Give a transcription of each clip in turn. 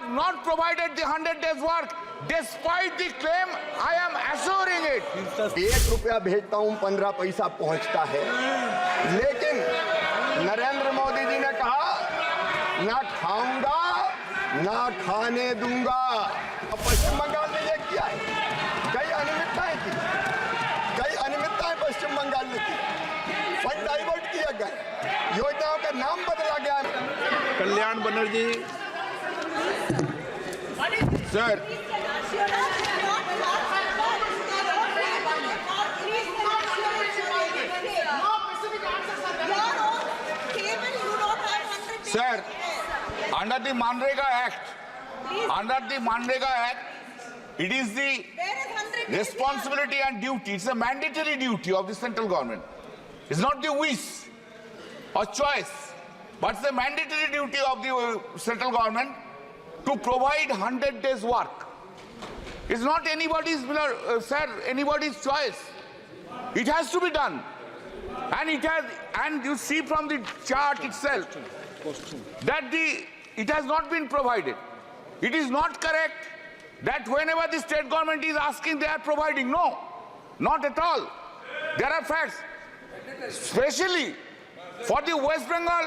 have not provided the 100 days work. Despite the claim, I am assuring it. 1 रुपया भेजता हूं 15 पैसा पहुंचता है, लेकिन नरेंद्र मोदी जी ने कहा ना खाऊंगा ना खाने दूंगा। पश्चिम बंगाल ने यह किया है, कई अनियमितताएं की, कई अनियमितताएं पश्चिम बंगाल ने की, फंड डाइवर्ट किया गया, योजनाओं का नाम बदला गया। Kalyan Banerjee sir, Sir, under the Manrega Act, it is the responsibility and duty, it's a mandatory duty of the central government. It's not the wish or choice, but it's the mandatory duty of the central government to provide 100 days work. It's not anybody's, anybody's choice. It has to be done. And you see from the chart itself that it has not been provided. It is not correct that whenever the state government is asking, they are providing. No, not at all. There are facts. Especially for the West Bengal,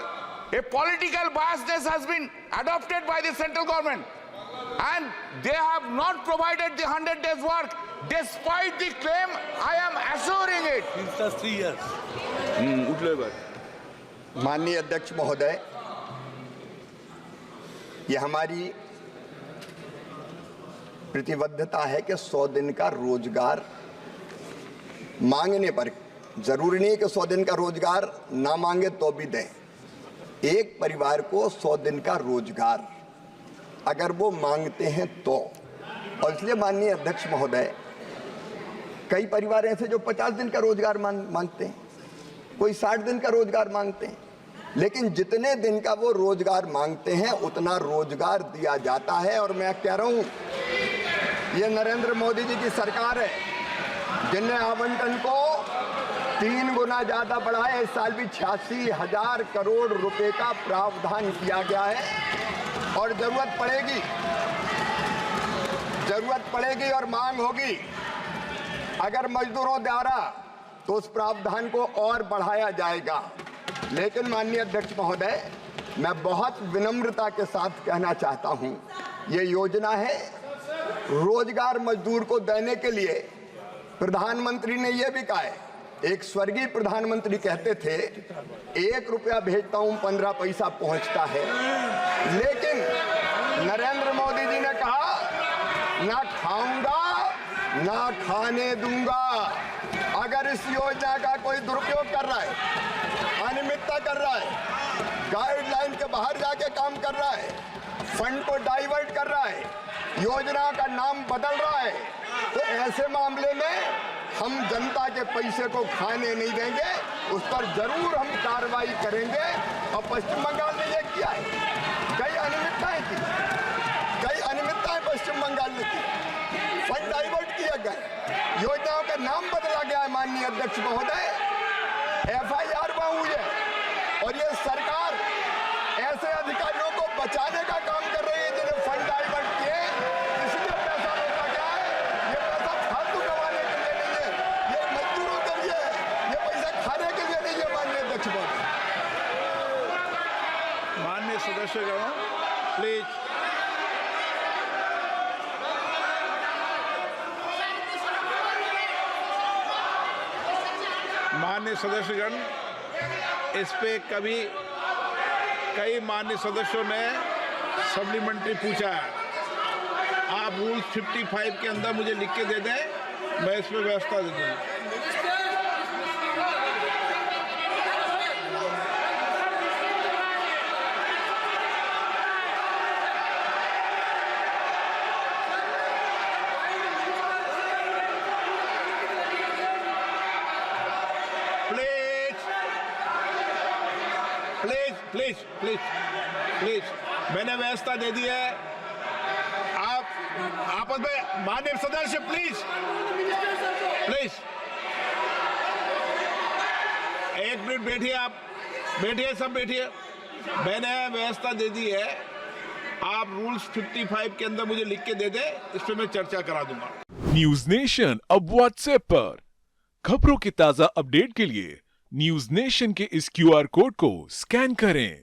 a political biasness has been adopted by the central government, and they have not provided the 100 days work. Despite the claim, I am assuring it. Since 3 years. माननीय अध्यक्ष महोदय, ये हमारी प्रतिबद्धता है कि 100 दिन का रोजगार मांगने पर, जरूरी नहीं कि 100 दिन का रोजगार ना मांगे तो भी दें, एक परिवार को 100 दिन का रोजगार अगर वो मांगते हैं तो। और इसलिए माननीय अध्यक्ष महोदय, कई परिवार ऐसे जो 50 दिन का रोजगार मांगते हैं, कोई 60 दिन का रोजगार मांगते हैं, लेकिन जितने दिन का वो रोजगार मांगते हैं उतना रोजगार दिया जाता है। और मैं कह रहा हूं, ये नरेंद्र मोदी जी की सरकार है जिनने आवंटन को 3 गुना ज्यादा बढ़ाया। इस साल भी 86,000 करोड़ रुपए का प्रावधान किया गया है, और जरूरत पड़ेगी और मांग होगी अगर मजदूरों द्वारा, तो उस प्रावधान को और बढ़ाया जाएगा। लेकिन माननीय अध्यक्ष महोदय, मैं बहुत विनम्रता के साथ कहना चाहता हूं, ये योजना है रोजगार मजदूर को देने के लिए। प्रधानमंत्री ने यह भी कहा है, एक स्वर्गीय प्रधानमंत्री कहते थे 1 रुपया भेजता हूं 15 पैसा पहुंचता है, लेकिन नरेंद्र मोदी जी ने कहा ना खाऊंगा ना खाने दूंगा। अगर इस योजना का कोई दुरुपयोग कर रहा है, अनियमितता कर रहा है, गाइडलाइन के बाहर जाके काम कर रहा है, फंड को डाइवर्ट कर रहा है, योजना का नाम बदल रहा है, तो ऐसे मामले में हम जनता के पैसे को खाने नहीं देंगे, उस पर जरूर हम कार्रवाई करेंगे। और पश्चिम बंगाल ने यह किया है, कई अनियमितताएं की, कई अनियमितताएं पश्चिम बंगाल ने की, फंड डाइवर्ट किया गया, योजनाओं का नाम बदला गया है। माननीय अध्यक्ष महोदय, FIR हुई है, और ये सरकार ऐसे अधिकारियों को बचाने का काम कर रही है जिन्हें फंड डाइवर्ट किए, इसलिए पैसा रोका गया है। ये पैसा फालतू कमाने के लिए नहीं है, ये मजदूरों के लिए है, ये पैसा खाने के लिए नहीं है। माननीय अध्यक्ष महोदय, माननीय सदस्यगण प्लीज, माननीय सदस्यगण, इस पे कई माननीय सदस्यों ने सप्लीमेंट्री पूछा है। आप रूल 55 के अंदर मुझे लिख के दे दें, मैं इसमें व्यवस्था दे दूंगा। प्लीज मैंने व्यवस्था दे दी है। आप आपस में माननीय सदस्य प्लीज 1 मिनट बैठिए, आप बैठिए, सब बैठिए। मैंने व्यवस्था दे दी है आप रूल्स 55 के अंदर मुझे लिख के दे दे, इस पे मैं चर्चा करा दूंगा। न्यूज नेशन अब व्हाट्सएप पर खबरों के ताजा अपडेट के लिए न्यूज नेशन के इस क्यूआर कोड को स्कैन करें।